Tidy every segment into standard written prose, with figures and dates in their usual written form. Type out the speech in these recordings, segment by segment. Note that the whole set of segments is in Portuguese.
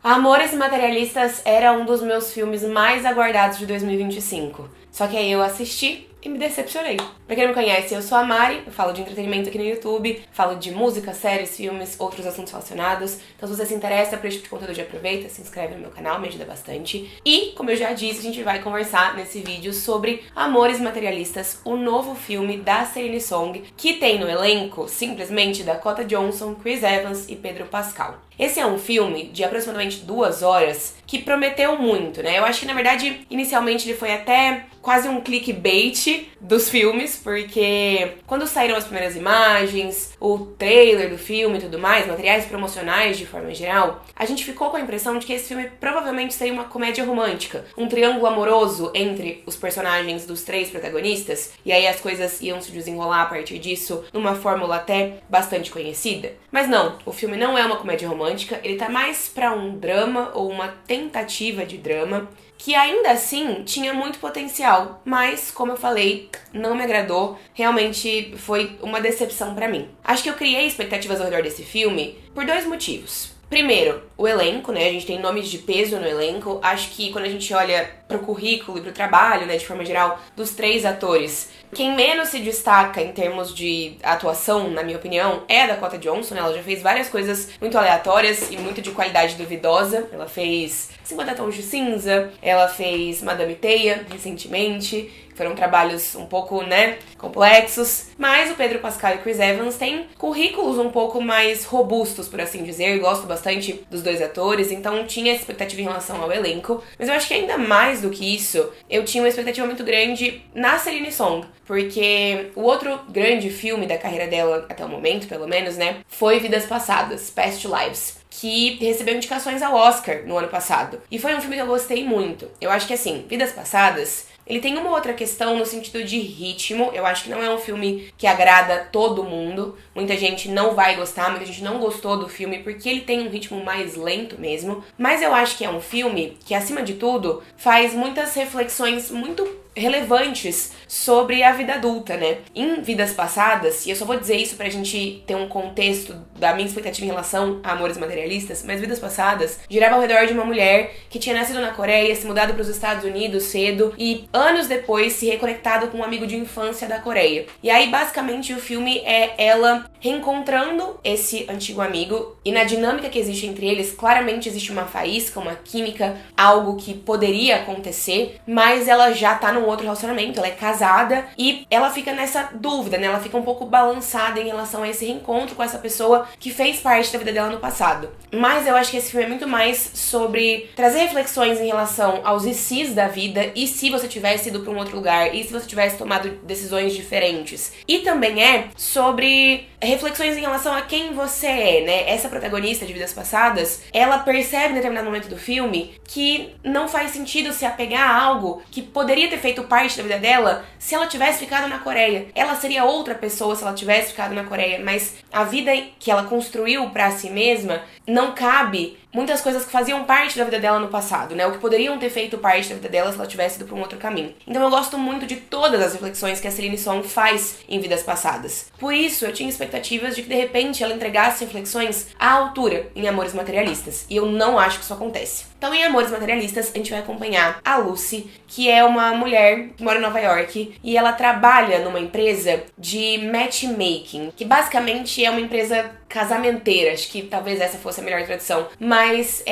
Amores Materialistas era um dos meus filmes mais aguardados de 2025. Só que aí eu assisti e me decepcionei. Pra quem não me conhece, eu sou a Mari, eu falo de entretenimento aqui no YouTube, falo de música, séries, filmes, outros assuntos relacionados. Então se você se interessa por esse tipo de conteúdo, já aproveita, se inscreve no meu canal, me ajuda bastante. E, como eu já disse, a gente vai conversar nesse vídeo sobre Amores Materialistas, o novo filme da Celine Song, que tem no elenco, simplesmente, Dakota Johnson, Chris Evans e Pedro Pascal. Esse é um filme de aproximadamente 2 horas que prometeu muito, né? Eu acho que, na verdade, inicialmente ele foi até quase um clickbait dos filmes, porque quando saíram as primeiras imagens, o trailer do filme e tudo mais, materiais promocionais de forma geral, a gente ficou com a impressão de que esse filme provavelmente seria uma comédia romântica, um triângulo amoroso entre os personagens dos 3 protagonistas, e aí as coisas iam se desenrolar a partir disso numa fórmula até bastante conhecida. Mas não, o filme não é uma comédia romântica, ele tá mais pra um drama ou uma tentativa de drama, que ainda assim tinha muito potencial, mas, como eu falei, não me agradou, realmente foi uma decepção pra mim. Acho que eu criei expectativas ao redor desse filme por 2 motivos. Primeiro, o elenco, né? A gente tem nomes de peso no elenco. Acho que quando a gente olha pro currículo e pro trabalho, né, de forma geral, dos 3 atores, quem menos se destaca em termos de atuação, na minha opinião, é a Dakota Johnson. Ela já fez várias coisas muito aleatórias e muito de qualidade duvidosa. Ela fez 50 Tons de Cinza, ela fez Madame Teia recentemente. Foram trabalhos um pouco, né, complexos. Mas o Pedro Pascal e o Chris Evans têm currículos um pouco mais robustos, por assim dizer. Eu gosto bastante dos 2 atores, então tinha expectativa em relação ao elenco. Mas eu acho que ainda mais do que isso, eu tinha uma expectativa muito grande na Celine Song. Porque o outro grande filme da carreira dela, até o momento, pelo menos, né, foi Vidas Passadas, Past Lives, que recebeu indicações ao Oscar no ano passado. E foi um filme que eu gostei muito. Eu acho que, assim, Vidas Passadas, ele tem uma outra questão no sentido de ritmo. Eu acho que não é um filme que agrada todo mundo. Muita gente não vai gostar, muita gente não gostou do filme porque ele tem um ritmo mais lento mesmo. Mas eu acho que é um filme que, acima de tudo, faz muitas reflexões muito relevantes sobre a vida adulta, né? Em Vidas Passadas, e eu só vou dizer isso pra gente ter um contexto da minha expectativa em relação a Amores Materialistas, mas Vidas Passadas girava ao redor de uma mulher que tinha nascido na Coreia, se mudado para os Estados Unidos cedo e anos depois se reconectado com um amigo de infância da Coreia. E aí, basicamente, o filme é ela reencontrando esse antigo amigo, e na dinâmica que existe entre eles, claramente existe uma faísca, uma química, algo que poderia acontecer, mas ela já tá num outro relacionamento, ela é casada e ela fica nessa dúvida, né? Ela fica um pouco balançada em relação a esse reencontro com essa pessoa que fez parte da vida dela no passado. Mas eu acho que esse filme é muito mais sobre trazer reflexões em relação aos e se's da vida, e se você tivesse ido pra um outro lugar, e se você tivesse tomado decisões diferentes. E também é sobre reflexões em relação a quem você é, né? Essa protagonista de Vidas Passadas, ela percebe em determinado momento do filme que não faz sentido se apegar a algo que poderia ter feito parte da vida dela se ela tivesse ficado na Coreia. Ela seria outra pessoa se ela tivesse ficado na Coreia, mas a vida que ela construiu pra si mesma não cabe muitas coisas que faziam parte da vida dela no passado, né? O que poderiam ter feito parte da vida dela se ela tivesse ido pra um outro caminho. Então eu gosto muito de todas as reflexões que a Celine Song faz em Vidas Passadas. Por isso, eu tinha expectativas de que, de repente, ela entregasse reflexões à altura em Amores Materialistas. E eu não acho que isso acontece. Então, em Amores Materialistas, a gente vai acompanhar a Lucy, que é uma mulher que mora em Nova York, e ela trabalha numa empresa de matchmaking, que basicamente é uma empresa casamenteira, acho que talvez essa fosse a melhor tradução, mas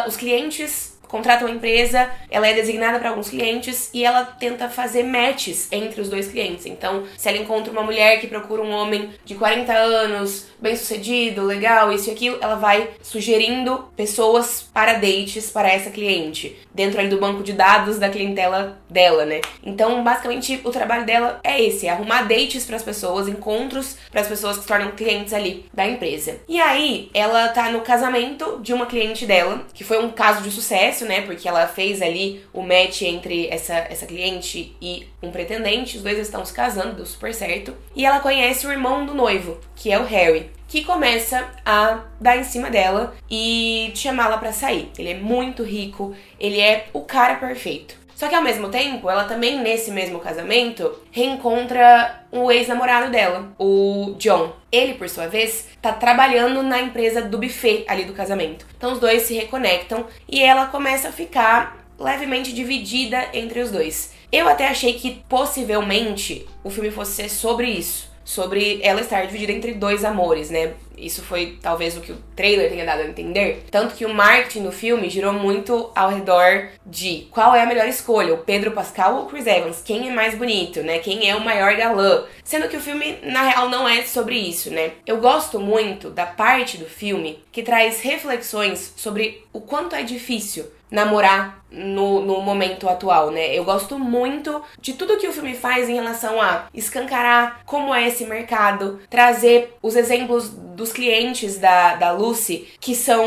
os clientes contrata uma empresa, ela é designada para alguns clientes e ela tenta fazer matches entre os 2 clientes. Então, se ela encontra uma mulher que procura um homem de 40 anos, bem-sucedido, legal, isso e aquilo, ela vai sugerindo pessoas para dates para essa cliente, dentro ali do banco de dados da clientela dela, né? Então, basicamente, o trabalho dela é esse, é arrumar dates para as pessoas, encontros para as pessoas que se tornam clientes ali da empresa. E aí, ela tá no casamento de uma cliente dela, que foi um caso de sucesso, né? Porque ela fez ali o match entre essa cliente e um pretendente, os 2 estão se casando, deu super certo. E ela conhece o irmão do noivo, que é o Harry, que começa a dar em cima dela e chamá-la pra sair. Ele é muito rico, ele é o cara perfeito. Só que ao mesmo tempo, ela também, nesse mesmo casamento, reencontra o ex-namorado dela, o John. Ele, por sua vez, tá trabalhando na empresa do buffet ali do casamento. Então os dois se reconectam e ela começa a ficar levemente dividida entre os dois. Eu até achei que possivelmente o filme fosse ser sobre isso, sobre ela estar dividida entre dois amores, né? Isso foi talvez o que o trailer tenha dado a entender. Tanto que o marketing do filme girou muito ao redor de qual é a melhor escolha, o Pedro Pascal ou o Chris Evans, quem é mais bonito, né? Quem é o maior galã. Sendo que o filme, na real, não é sobre isso, né? Eu gosto muito da parte do filme que traz reflexões sobre o quanto é difícil namorar no momento atual, né? Eu gosto muito de tudo que o filme faz em relação a escancarar como é esse mercado, trazer os exemplos dos clientes da Lucy, que são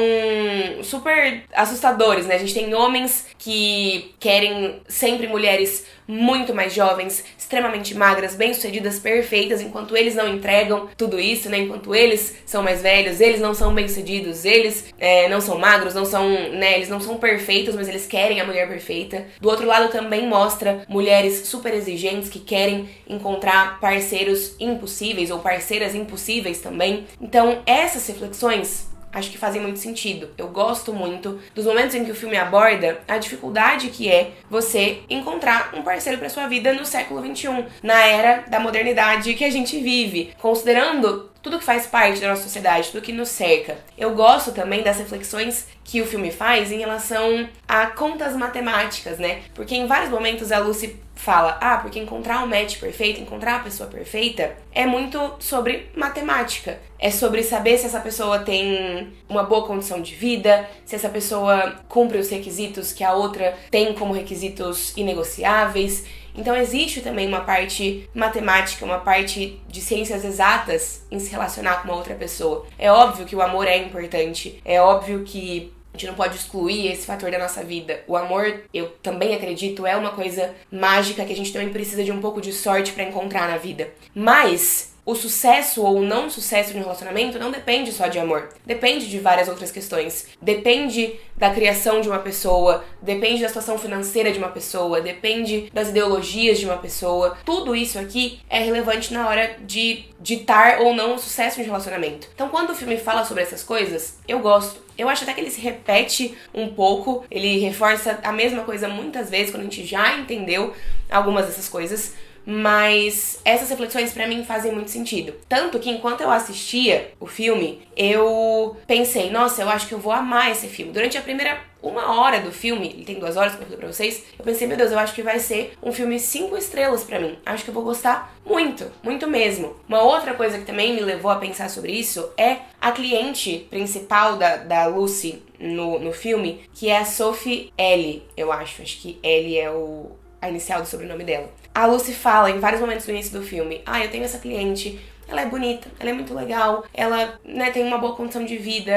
super assustadores, né? A gente tem homens que querem sempre mulheres muito mais jovens, extremamente magras, bem-sucedidas, perfeitas, enquanto eles não entregam tudo isso, né? Enquanto eles são mais velhos, eles não são bem-sucedidos, eles não são magros, não são, né? Eles não são perfeitos, mas eles querem a mulher perfeita. Do outro lado também mostra mulheres super exigentes que querem encontrar parceiros impossíveis ou parceiras impossíveis também. Então, essas reflexões acho que fazem muito sentido. Eu gosto muito dos momentos em que o filme aborda a dificuldade que é você encontrar um parceiro para sua vida no século XXI, na era da modernidade que a gente vive, considerando tudo que faz parte da nossa sociedade, tudo que nos cerca. Eu gosto também das reflexões que o filme faz em relação a contas matemáticas, né? Porque em vários momentos a Lucy fala, porque encontrar o match perfeito, encontrar a pessoa perfeita, é muito sobre matemática. É sobre saber se essa pessoa tem uma boa condição de vida, se essa pessoa cumpre os requisitos que a outra tem como requisitos inegociáveis. Então existe também uma parte matemática, uma parte de ciências exatas em se relacionar com uma outra pessoa. É óbvio que o amor é importante, é óbvio que a gente não pode excluir esse fator da nossa vida. O amor, eu também acredito, é uma coisa mágica que a gente também precisa de um pouco de sorte pra encontrar na vida. Mas o sucesso ou não sucesso de um relacionamento não depende só de amor. Depende de várias outras questões. Depende da criação de uma pessoa, depende da situação financeira de uma pessoa, depende das ideologias de uma pessoa. Tudo isso aqui é relevante na hora de ditar ou não o sucesso de um relacionamento. Então, quando o filme fala sobre essas coisas, eu gosto. Eu acho até que ele se repete um pouco, ele reforça a mesma coisa muitas vezes, quando a gente já entendeu algumas dessas coisas. Mas essas reflexões pra mim fazem muito sentido. Tanto que enquanto eu assistia o filme, eu pensei, nossa, eu acho que eu vou amar esse filme. Durante a primeira 1 hora do filme, ele tem 2 horas, como eu falei pra vocês, eu pensei, meu Deus, eu acho que vai ser um filme 5 estrelas pra mim. Acho que eu vou gostar muito, muito mesmo. Uma outra coisa que também me levou a pensar sobre isso é a cliente principal da Lucy no filme, que é a Sophie Ellie, eu acho. Acho que Ellie é a inicial do sobrenome dela. A Lucy fala em vários momentos do início do filme, eu tenho essa cliente, ela é bonita, ela é muito legal, ela, né, tem uma boa condição de vida,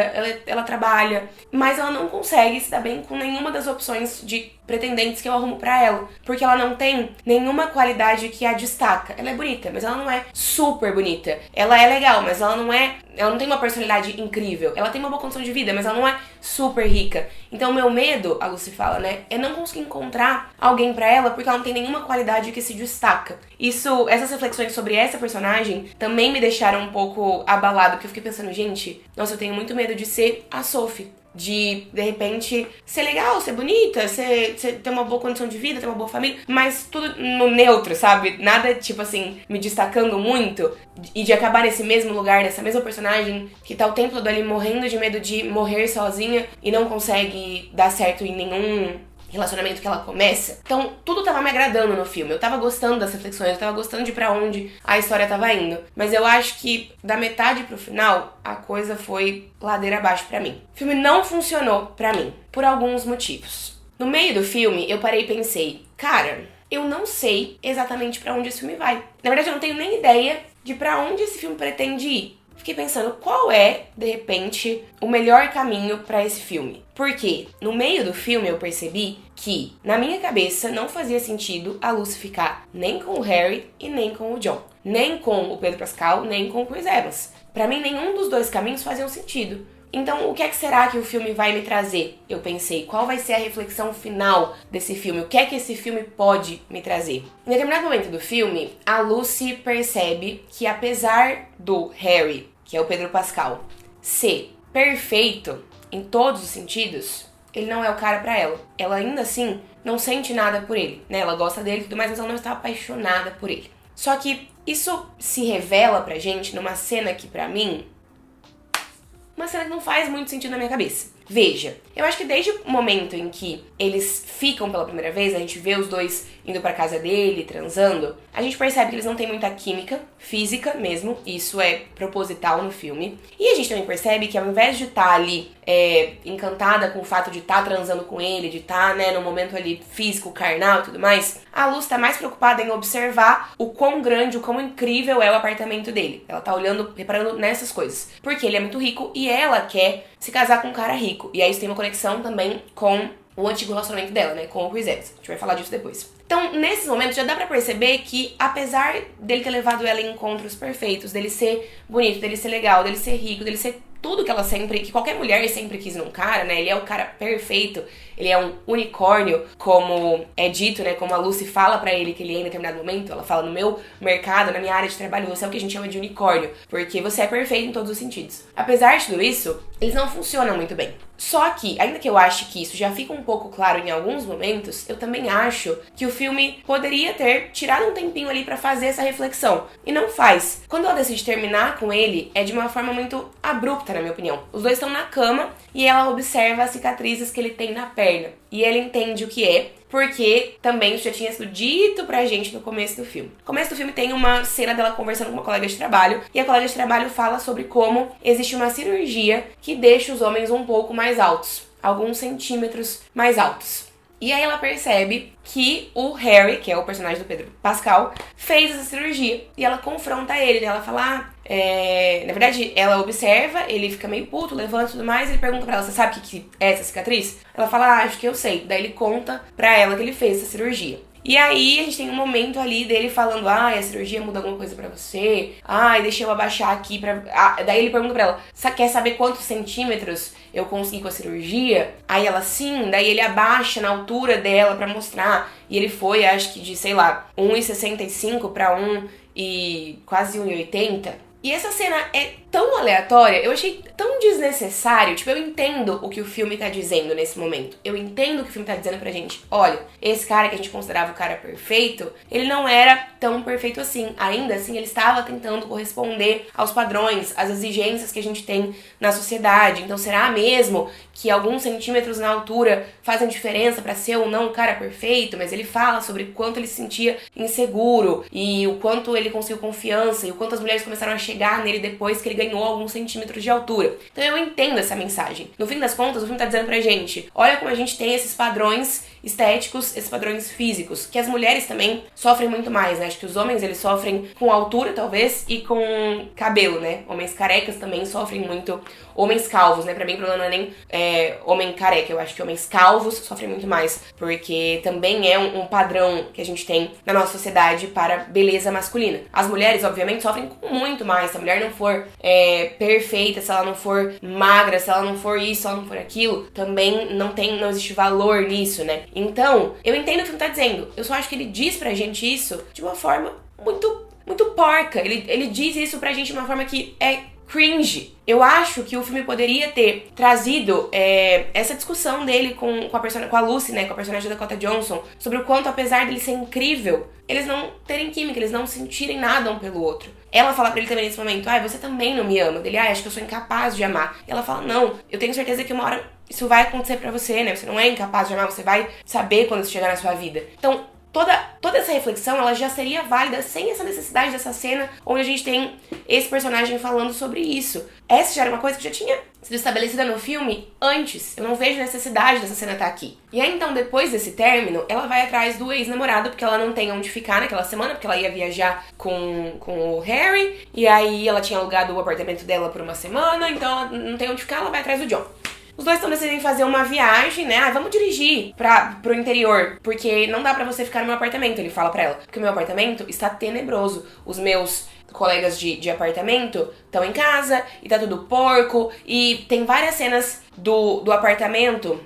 ela trabalha, mas ela não consegue se dar bem com nenhuma das opções de pretendentes que eu arrumo pra ela, porque ela não tem nenhuma qualidade que a destaca. Ela é bonita, mas ela não é super bonita. Ela é legal, mas ela não tem uma personalidade incrível. Ela tem uma boa condição de vida, mas ela não é super rica. Então o meu medo, a Lucy fala, né, é não conseguir encontrar alguém pra ela porque ela não tem nenhuma qualidade que se destaca. Essas reflexões sobre essa personagem também me deixaram um pouco abalado, porque eu fiquei pensando, gente, nossa, eu tenho muito medo de ser a Sophie. De repente, ser legal, ser bonita, ser ter uma boa condição de vida, ter uma boa família, mas tudo no neutro, sabe? Nada, tipo assim, me destacando muito e de acabar nesse mesmo lugar, nessa mesma personagem que tá o tempo todo ali morrendo de medo de morrer sozinha e não consegue dar certo em nenhum relacionamento que ela começa. Então, tudo tava me agradando no filme. Eu tava gostando das reflexões, eu tava gostando de pra onde a história tava indo. Mas eu acho que da metade pro final, a coisa foi ladeira abaixo pra mim. O filme não funcionou pra mim, por alguns motivos. No meio do filme, eu parei e pensei, cara, eu não sei exatamente pra onde esse filme vai. Na verdade, eu não tenho nem ideia de pra onde esse filme pretende ir. Fiquei pensando qual é, de repente, o melhor caminho pra esse filme. Porque no meio do filme eu percebi que, na minha cabeça, não fazia sentido a Lucy ficar nem com o Harry e nem com o John. Nem com o Pedro Pascal, nem com o Chris Evans. Pra mim, nenhum dos dois caminhos fazia sentido. Então, o que é que será que o filme vai me trazer? Eu pensei, qual vai ser a reflexão final desse filme? O que é que esse filme pode me trazer? Em determinado momento do filme, a Lucy percebe que apesar do Harry, que é o Pedro Pascal, ser perfeito em todos os sentidos, ele não é o cara pra ela. Ela ainda assim não sente nada por ele, né? Ela gosta dele e tudo mais, mas ela não está apaixonada por ele. Só que isso se revela pra gente numa cena que pra mim, uma cena que não faz muito sentido na minha cabeça. Veja, eu acho que desde o momento em que eles ficam pela primeira vez, a gente vê os dois indo pra casa dele, transando, a gente percebe que eles não têm muita química, física mesmo, isso é proposital no filme. E a gente também percebe que ao invés de estar ali encantada com o fato de estar transando com ele, de estar, né, no momento ali físico, carnal e tudo mais, a Luz tá mais preocupada em observar o quão grande, o quão incrível é o apartamento dele. Ela tá olhando, reparando nessas coisas. Porque ele é muito rico e ela quer se casar com um cara rico. E aí isso tem uma conexão também com o antigo relacionamento dela, né, com o Chris Evans. A gente vai falar disso depois. Então, nesses momentos, já dá pra perceber que, apesar dele ter levado ela em encontros perfeitos, dele ser bonito, dele ser legal, dele ser rico, dele ser tudo que ela sempre, que qualquer mulher sempre quis num cara, né, ele é o cara perfeito, ele é um unicórnio, como é dito, né, como a Lucy fala pra ele que ele é em determinado momento, ela fala, no meu mercado, na minha área de trabalho, você é o que a gente chama de unicórnio, porque você é perfeito em todos os sentidos. Apesar de tudo isso, eles não funcionam muito bem. Só que, ainda que eu ache que isso já fica um pouco claro em alguns momentos, eu também acho que o filme poderia ter tirado um tempinho ali pra fazer essa reflexão. E não faz. Quando ela decide terminar com ele, é de uma forma muito abrupta, na minha opinião. Os dois estão na cama e ela observa as cicatrizes que ele tem na perna. E ele entende o que é, porque também isso já tinha sido dito pra gente no começo do filme. No começo do filme tem uma cena dela conversando com uma colega de trabalho, e a colega de trabalho fala sobre como existe uma cirurgia que deixa os homens um pouco mais altos, alguns centímetros mais altos. E aí ela percebe que o Harry, que é o personagem do Pedro Pascal, fez essa cirurgia. E ela confronta ele, né? Ela fala, na verdade, ela observa, ele fica meio puto, levanta e tudo mais, ele pergunta pra ela, você sabe o que é essa cicatriz? Ela fala, acho que eu sei. Daí ele conta pra ela que ele fez essa cirurgia. E aí a gente tem um momento ali dele falando, a cirurgia muda alguma coisa pra você? Deixa eu abaixar aqui pra... daí ele pergunta pra ela, quer saber quantos centímetros eu consegui com a cirurgia? Aí ela, sim, daí ele abaixa na altura dela pra mostrar. E ele foi, acho que de, sei lá, 1,65 pra quase 1,80. E essa cena é tão aleatória, eu achei tão desnecessário. Tipo, eu entendo o que o filme tá dizendo nesse momento. Eu entendo o que o filme tá dizendo pra gente. Olha, esse cara que a gente considerava o cara perfeito, ele não era tão perfeito assim. Ainda assim, ele estava tentando corresponder aos padrões, às exigências que a gente tem na sociedade. Então, será mesmo que alguns centímetros na altura fazem diferença pra ser ou não um cara perfeito? Mas ele fala sobre o quanto ele se sentia inseguro e o quanto ele conseguiu confiança e o quanto as mulheres começaram a chegar nele depois que ele ganhou alguns centímetros de altura. Então eu entendo essa mensagem. No fim das contas, o filme tá dizendo pra gente, olha como a gente tem esses padrões estéticos, esses padrões físicos, que as mulheres também sofrem muito mais, né? Acho que os homens, eles sofrem com altura, talvez, e com cabelo, né? Homens carecas também sofrem muito. Homens calvos, né? Pra mim, o problema não é nem homem careca. Eu acho que homens calvos sofrem muito mais, porque também é um padrão que a gente tem na nossa sociedade para beleza masculina. As mulheres, obviamente, sofrem com muito mais. Se a mulher não for perfeita, se ela não for magra, se ela não for isso, se ela não for aquilo, também não existe valor nisso, né? Então, eu entendo o que o filme tá dizendo. Eu só acho que ele diz pra gente isso de uma forma muito porca. Ele diz isso pra gente de uma forma que é cringe. Eu acho que o filme poderia ter trazido essa discussão dele com a Lucy, né, com a personagem da Dakota Johnson, sobre o quanto, apesar dele ser incrível, eles não terem química, eles não sentirem nada um pelo outro. Ela fala pra ele também nesse momento, você também não me ama. Dele, acho que eu sou incapaz de amar. E ela fala, não, eu tenho certeza que uma hora isso vai acontecer pra você, né? Você não é incapaz de amar, você vai saber quando isso chegar na sua vida. Então, toda essa reflexão, ela já seria válida sem essa necessidade dessa cena onde a gente tem esse personagem falando sobre isso. Essa já era uma coisa que já tinha sido estabelecida no filme antes. Eu não vejo necessidade dessa cena estar aqui. E aí, então, depois desse término, ela vai atrás do ex-namorado, porque ela não tem onde ficar naquela semana, porque ela ia viajar com o Harry, e aí ela tinha alugado o apartamento dela por uma semana, então ela não tem onde ficar, ela vai atrás do John. Os dois estão decidindo fazer uma viagem, né? Vamos dirigir pro interior, porque não dá pra você ficar no meu apartamento, ele fala pra ela. Porque o meu apartamento está tenebroso. Os meus colegas de apartamento estão em casa e tá tudo porco. E tem várias cenas do apartamento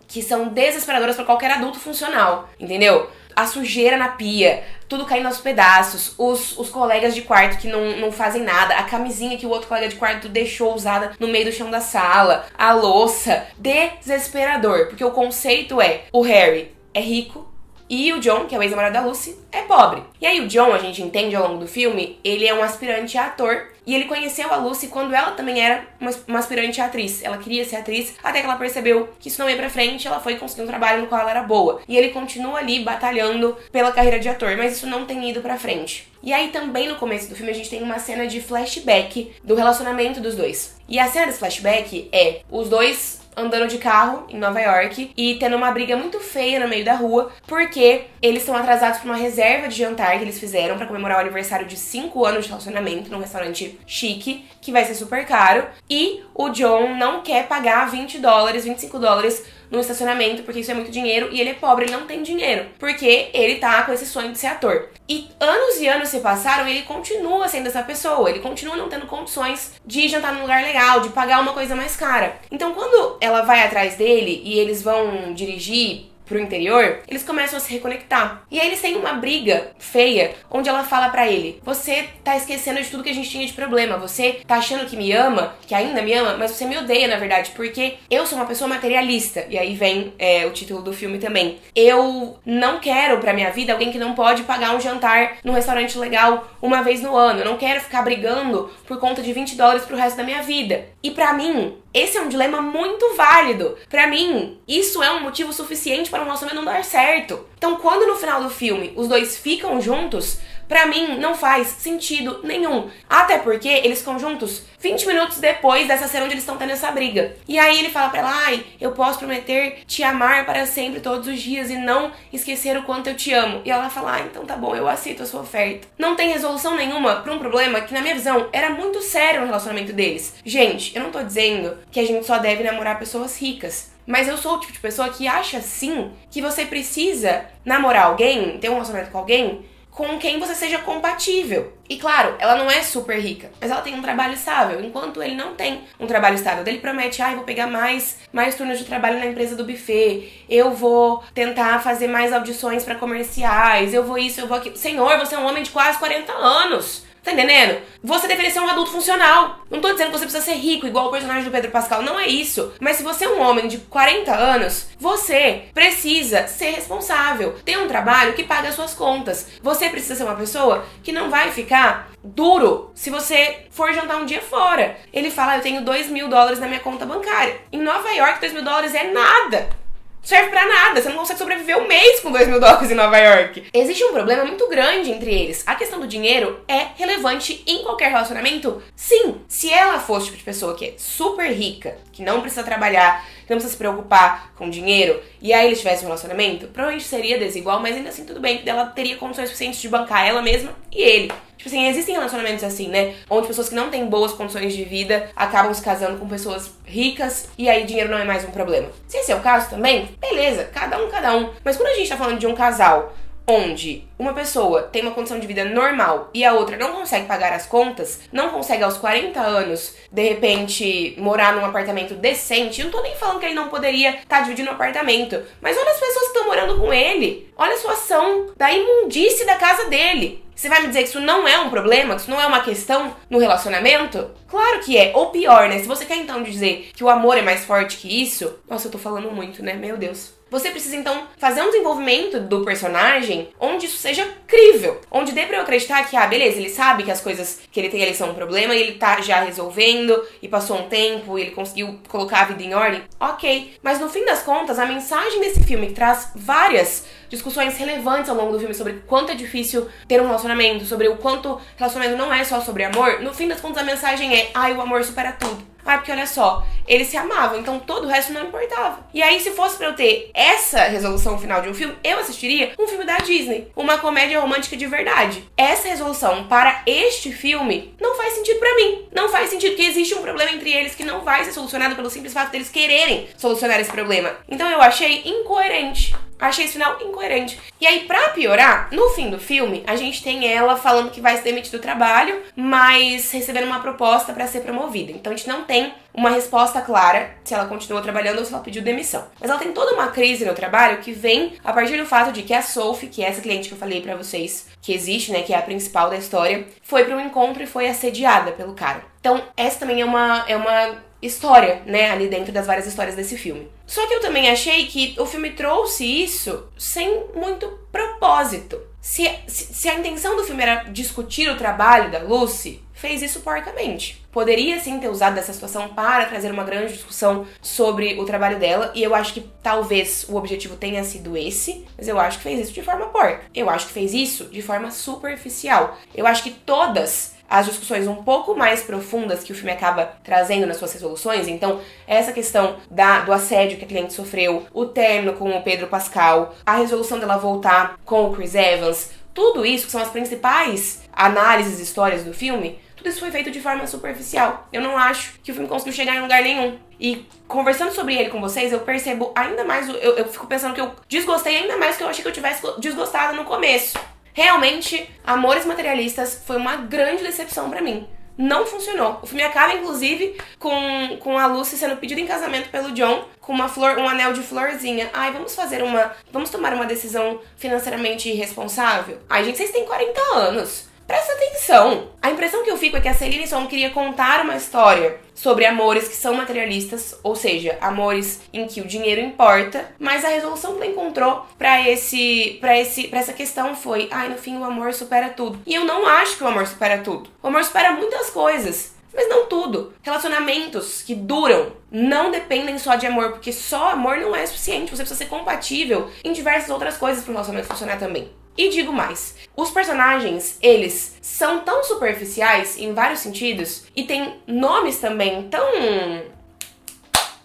que são desesperadoras pra qualquer adulto funcional, entendeu? A sujeira na pia, tudo caindo aos pedaços, os colegas de quarto que não fazem nada, a camisinha que o outro colega de quarto deixou usada no meio do chão da sala, a louça. Desesperador, porque o conceito é, o Harry é rico e o John, que é o ex-namorado da Lucy, é pobre. E aí o John, a gente entende ao longo do filme, ele é um aspirante a ator. E ele conheceu a Lucy quando ela também era uma aspirante a atriz. Ela queria ser atriz, até que ela percebeu que isso não ia pra frente, ela foi conseguir um trabalho no qual ela era boa. E ele continua ali batalhando pela carreira de ator, mas isso não tem ido pra frente. E aí também no começo do filme a gente tem uma cena de flashback do relacionamento dos dois. E a cena desse flashback é os dois andando de carro em Nova York e tendo uma briga muito feia no meio da rua, porque eles estão atrasados pra uma reserva de jantar que eles fizeram pra comemorar o aniversário de 5 anos de relacionamento num restaurante chique, que vai ser super caro, e o John não quer pagar $20, $25 no estacionamento, porque isso é muito dinheiro, e ele é pobre, ele não tem dinheiro, porque ele tá com esse sonho de ser ator. E anos se passaram e ele continua sendo essa pessoa, ele continua não tendo condições de jantar num lugar legal, de pagar uma coisa mais cara. Então quando ela vai atrás dele e eles vão dirigir pro interior, eles começam a se reconectar. E aí eles têm uma briga feia, onde ela fala pra ele: você tá esquecendo de tudo que a gente tinha de problema, você tá achando que me ama, que ainda me ama, mas você me odeia na verdade, porque eu sou uma pessoa materialista. E aí vem o título do filme também. Eu não quero pra minha vida alguém que não pode pagar um jantar num restaurante legal uma vez no ano. Eu não quero ficar brigando por conta de $20 pro resto da minha vida. E pra mim, esse é um dilema muito válido. Pra mim, isso é um motivo suficiente para um relacionamento não dar certo. Então, quando no final do filme os dois ficam juntos, pra mim não faz sentido nenhum. Até porque eles ficam juntos 20 minutos depois dessa cena onde eles estão tendo essa briga. E aí ele fala pra ela: ai, eu posso prometer te amar para sempre todos os dias e não esquecer o quanto eu te amo. E ela fala: ah, então tá bom, eu aceito a sua oferta. Não tem resolução nenhuma pra um problema que, na minha visão, era muito sério no relacionamento deles. Gente, eu não tô dizendo que a gente só deve namorar pessoas ricas. Mas eu sou o tipo de pessoa que acha, sim, que você precisa namorar alguém, ter um relacionamento com alguém, com quem você seja compatível. E claro, ela não é super rica, mas ela tem um trabalho estável, enquanto ele não tem um trabalho estável. Ele promete: eu vou pegar mais turnos de trabalho na empresa do buffet, eu vou tentar fazer mais audições pra comerciais, eu vou isso, eu vou aquilo. Senhor, você é um homem de quase 40 anos. Tá entendendo? Você deveria ser um adulto funcional. Não tô dizendo que você precisa ser rico, igual o personagem do Pedro Pascal. Não é isso. Mas se você é um homem de 40 anos, você precisa ser responsável. Ter um trabalho que paga as suas contas. Você precisa ser uma pessoa que não vai ficar duro se você for jantar um dia fora. Ele fala: eu tenho $2.000 na minha conta bancária. Em Nova York, $2.000 é nada. Serve pra nada, você não consegue sobreviver um mês com $2.000 em Nova York. Existe um problema muito grande entre eles. A questão do dinheiro é relevante em qualquer relacionamento? Sim. Se ela fosse o tipo de pessoa que é super rica, que não precisa trabalhar, que não precisa se preocupar com dinheiro, e aí eles tivessem um relacionamento, provavelmente seria desigual, mas ainda assim tudo bem, ela teria condições suficientes de bancar ela mesma e ele. Tipo assim, existem relacionamentos assim, né? Onde pessoas que não têm boas condições de vida acabam se casando com pessoas ricas e aí dinheiro não é mais um problema. Se esse é o caso também, beleza, cada um. Mas quando a gente tá falando de um casal onde uma pessoa tem uma condição de vida normal e a outra não consegue pagar as contas, não consegue aos 40 anos, de repente, morar num apartamento decente, eu não tô nem falando que ele não poderia estar dividindo um apartamento, mas olha as pessoas que estão morando com ele, olha a situação da imundície da casa dele. Você vai me dizer que isso não é um problema? Que isso não é uma questão no relacionamento? Claro que é. Ou pior, né? Se você quer então dizer que o amor é mais forte que isso... Nossa, eu tô falando muito, né? Meu Deus. Você precisa então fazer um desenvolvimento do personagem onde isso seja crível. Onde dê pra eu acreditar que, beleza, ele sabe que as coisas que ele tem ali são um problema e ele tá já resolvendo e passou um tempo e ele conseguiu colocar a vida em ordem. Ok. Mas no fim das contas, a mensagem desse filme que traz várias discussões relevantes ao longo do filme sobre o quanto é difícil ter um relacionamento, sobre o quanto relacionamento não é só sobre amor, no fim das contas a mensagem é: o amor supera tudo. Ah, porque olha só, eles se amavam, então todo o resto não importava. E aí, se fosse pra eu ter essa resolução final de um filme, eu assistiria um filme da Disney, uma comédia romântica de verdade. Essa resolução para este filme não faz sentido pra mim. Não faz sentido, porque existe um problema entre eles que não vai ser solucionado pelo simples fato deles quererem solucionar esse problema. Então eu achei incoerente. Achei esse final incoerente. E aí, pra piorar, no fim do filme, a gente tem ela falando que vai se demitir do trabalho, mas recebendo uma proposta pra ser promovida. Então a gente não tem uma resposta clara se ela continuou trabalhando ou se ela pediu demissão. Mas ela tem toda uma crise no trabalho que vem a partir do fato de que a Sophie, que é essa cliente que eu falei pra vocês, que existe, né, que é a principal da história, foi pra um encontro e foi assediada pelo cara. Então, essa também é uma história, né, ali dentro das várias histórias desse filme. Só que eu também achei que o filme trouxe isso sem muito propósito. Se a intenção do filme era discutir o trabalho da Lucy, fez isso porcamente. Poderia sim ter usado dessa situação para trazer uma grande discussão sobre o trabalho dela, e eu acho que talvez o objetivo tenha sido esse, mas eu acho que fez isso de forma porca. Eu acho que fez isso de forma superficial. Eu acho que todas as discussões um pouco mais profundas que o filme acaba trazendo nas suas resoluções, então essa questão do assédio que a cliente sofreu, o término com o Pedro Pascal, a resolução dela voltar com o Chris Evans, tudo isso que são as principais análises e histórias do filme, tudo isso foi feito de forma superficial. Eu não acho que o filme conseguiu chegar em lugar nenhum. E conversando sobre ele com vocês, eu percebo ainda mais, eu fico pensando que eu desgostei ainda mais do que eu achei que eu tivesse desgostado no começo. Realmente, Amores Materialistas foi uma grande decepção pra mim. Não funcionou. O filme acaba, inclusive, com a Lucy sendo pedida em casamento pelo John, com uma flor, um anel de florzinha. Ai, vamos tomar uma decisão financeiramente irresponsável? Ai, gente, vocês têm 40 anos. Presta atenção. A impressão que eu fico é que a Celine Song queria contar uma história sobre amores que são materialistas, ou seja, amores em que o dinheiro importa, mas a resolução que ela encontrou pra essa questão foi, ai, no fim o amor supera tudo. E eu não acho que o amor supera tudo. O amor supera muitas coisas, mas não tudo. Relacionamentos que duram não dependem só de amor, porque só amor não é suficiente. Você precisa ser compatível em diversas outras coisas para o relacionamento funcionar também. E digo mais, os personagens, eles são tão superficiais em vários sentidos e têm nomes também tão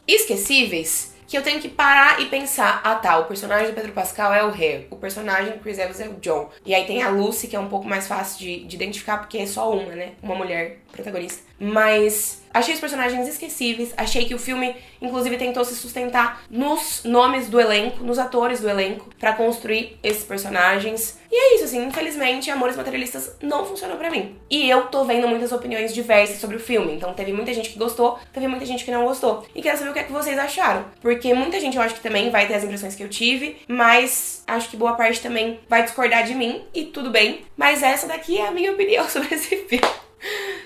esquecíveis que eu tenho que parar e pensar, ah tá, o personagem do Pedro Pascal é o Harry, o personagem do Chris Evans é o John. E aí tem a Lucy, que é um pouco mais fácil de identificar porque é só uma, né? Uma mulher protagonista. Mas achei os personagens esquecíveis, achei que o filme, inclusive, tentou se sustentar nos nomes do elenco, nos atores do elenco, pra construir esses personagens. E é isso, assim, infelizmente, Amores Materialistas não funcionou pra mim. E eu tô vendo muitas opiniões diversas sobre o filme, então teve muita gente que gostou, teve muita gente que não gostou. E quero saber o que é que vocês acharam, porque muita gente eu acho que também vai ter as impressões que eu tive, mas acho que boa parte também vai discordar de mim, e tudo bem. Mas essa daqui é a minha opinião sobre esse filme.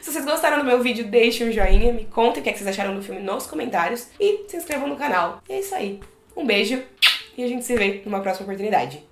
Se vocês gostaram do meu vídeo, deixem um joinha, me contem o que é que vocês acharam do filme nos comentários e se inscrevam no canal. E é isso aí. Um beijo e a gente se vê numa próxima oportunidade.